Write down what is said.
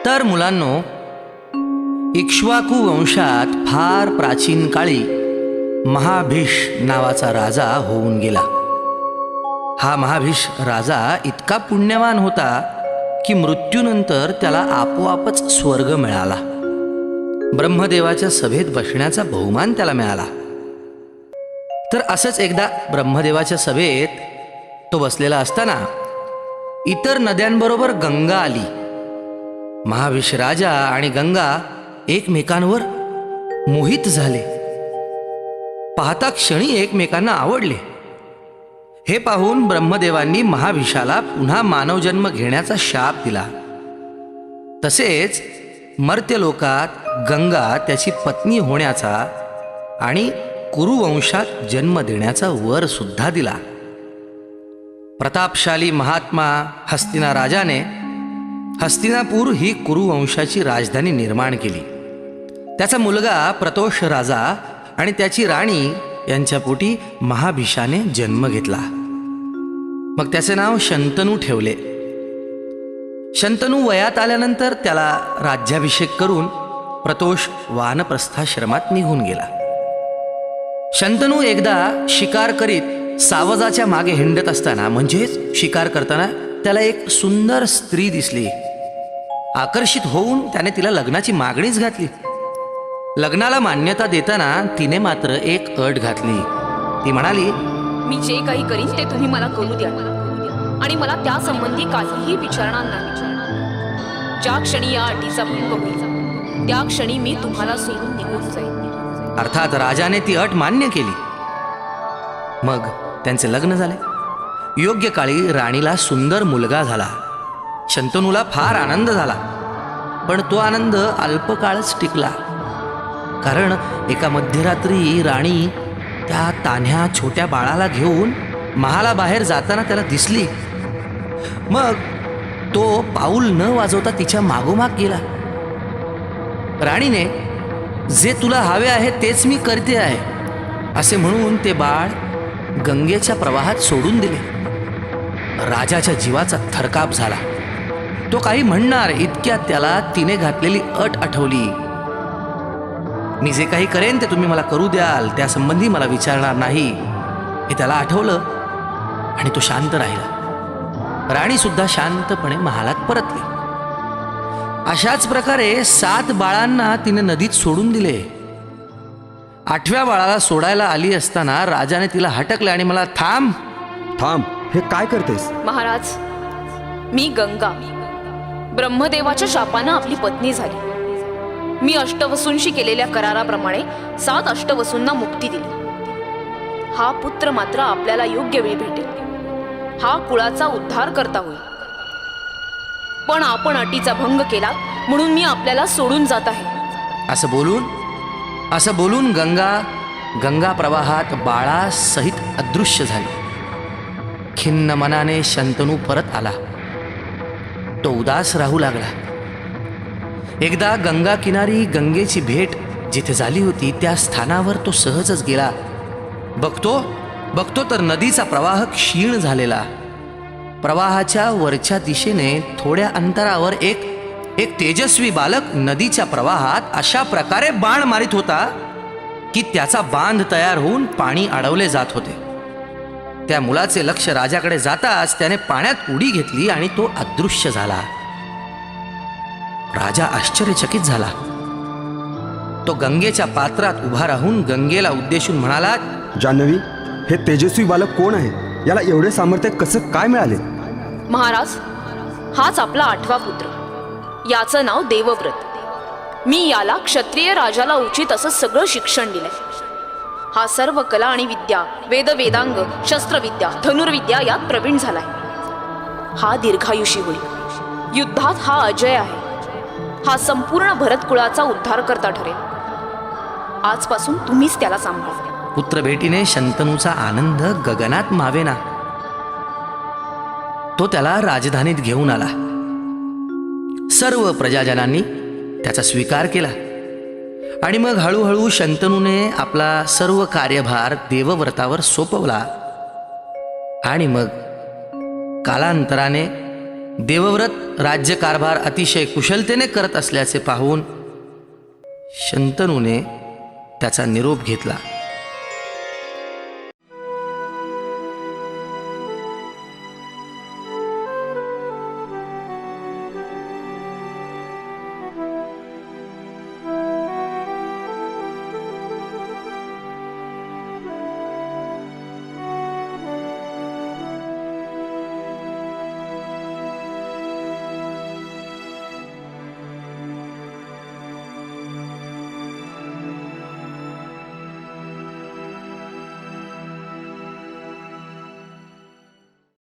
तर मुलांनो, इक्ष्वाकू वंशात फार प्राचीन काळी महाभीष नावाचा राजा होऊन गेला. हा महाभीष राजा इतका पुण्यवान होता की मृत्यूनंतर त्याला आपोआपच स्वर्ग मिळाला. ब्रह्मदेवाच्या सभेत बसण्याचा बहुमान त्याला मिळाला. तर असंच एकदा ब्रह्मदेवाच्या सभेत तो बसलेला असताना इतर नद्यांबरोबर गंगा आली. महाभीष राजा आणि गंगा एकमेकांवर मोहित झाले. पाहता क्षणी एकमेकांना आवडले. हे पाहून ब्रह्मदेवांनी महाभीषाला पुन्हा मानवजन्म घेण्याचा शाप दिला. तसेच मर्त्यलोकात गंगा त्याची पत्नी होण्याचा आणि कुरुवंशात जन्म देण्याचा वर सुद्धा दिला. प्रतापशाली महात्मा हस्तिना राजाने हस्तिनापूर ही कुरुवंशाची राजधानी निर्माण केली. त्याचा मुलगा प्रतोष राजा आणि त्याची राणी यांच्या पोटी महाभीषाने जन्म घेतला. मग त्याचे नाव शंतनू ठेवले. शंतनू वयात आल्यानंतर त्याला राज्याभिषेक करून प्रतोष वानप्रस्थाश्रमात निघून गेला. शंतनू एकदा शिकार करीत सावजाच्या मागे हिंडत असताना, म्हणजेच शिकार करताना त्याला एक सुंदर स्त्री दिसली. आकर्षित होऊन त्याने तिला लग्नाची मागणीच घातली. लग्नाला मान्यता देताना तिने मात्र एक अट घातली. ती म्हणाली, मी जे काही करीन ते तुम्ही मला करू द्या आणि मला त्या संबंधी काहीही विचारणार नाही. ज्या क्षणी या अटीचा भंग होईल त्या क्षणी मी तुम्हाला सोडून निघून जाईन. अर्थात राजाने ती अट मान्य केली. मग त्यांचे लग्न झाले. योग्य काळी राणीला सुंदर मुलगा झाला. शंतनूला फार आनंद झाला. पण तो आनंद अल्पकाळच टिकला. कारण एका मध्यरात्री राणी त्या तान्ह्या छोट्या बाळाला घेऊन महालाबाहेर जाताना त्याला दिसली. मग तो पाऊल न वाजवता तिच्या मागोमाग गेला. राणीने, जे तुला हवे आहे तेच मी करते आहे असे म्हणून ते बाळ गंगेच्या प्रवाहात सोडून दिले. राजाच्या जीवाचा थरकाप झाला. तो काही म्हणणार इतक्यात त्याला तिने घातलेली अट आठवली. मी जे काही करेन ते तुम्ही मला करू द्याल, त्यासंबंधी मला विचारणार नाही, हे त्याला आठवलं आणि तो शांत राहिला. राणी सुद्धा शांतपणे महालात परतली. अशाच प्रकारे 7 बाळांना तिने नदीत सोडून दिले. 8व्या बाळाला सोडायला आली असताना राजाने तिला हटकले आणि मला, थांब थांब, हे काय करतेस? महाराज, मी गंगा ब्रह्मदेवाच्या शापानं आपली पत्नी झाली. मी अष्टवसूंशी केलेल्या कराराप्रमाणे 7 अष्टवसूंना मुक्ती दिली. हा पुत्र मात्र आपल्याला योग्य वेळी भेटेल. हा कुळाचा उद्धार करता होईल. पण आपण अटीचा भंग केला म्हणून मी आपल्याला सोडून जात आहे. असं बोलून गंगा प्रवाहात बाळासहित अदृश्य झाली. खिन्न मनाने शंतनू परत आला. तो उदास राहू लागला. एकदा गंगा किनारी गंगेची भेट जिथे झाली होती त्या स्थानावर तो सहजच गेला. बघतो तर नदीचा प्रवाह क्षीण झालेला. प्रवाहाच्या वरच्या दिशेने थोड्या अंतरावर एक तेजस्वी बालक नदीच्या प्रवाहात अशा प्रकारे बाण मारित होता की त्याचा बांध तयार होऊन पाणी अडवले जात होते. त्या मुलाचे लक्ष राजाकडे जाताच त्याने पाण्यात उडी घेतली आणि तो अदृश्य झाला. राजा आश्चर्यचकित झाला. तो गंगेच्या पात्रात उभा राहून गंगेला उद्देशून म्हणाला, जान्हवी, हे तेजस्वी बालक कोण आहे? याला एवढे सामर्थ्य कसं काय मिळाले? महाराज, हाच आपला 8वा पुत्र. याचं नाव देवव्रत. मी याला क्षत्रिय राजाला उचित असं सगळं शिक्षण दिलंय. हा सर्व कला आणि विद्या, वेदांग, शस्त्रविद्या, धनुर्विद्या यात प्रवीण झालाय. हा दीर्घायुषी होईल. युद्धात हा अजय आहे. हा संपूर्ण भरत कुळाचा उद्धार करता ठरेल. आजपासून तुम्हीच त्याला सांभाळा. पुत्रभेटीने शंतनूचा आनंद गगनात मावेना. तो त्याला राजधानीत घेऊन आला. सर्व प्रजाजनांनी त्याचा स्वीकार केला आणि मग हळूहळू शंतनूने आपला सर्व कार्यभार देवव्रतावर सोपवला. आणि मग कालांतराने देवव्रत राज्यकारभार अतिशय कुशलतेने करत असल्याचे पाहून शंतनूने त्याचा निरोप घेतला.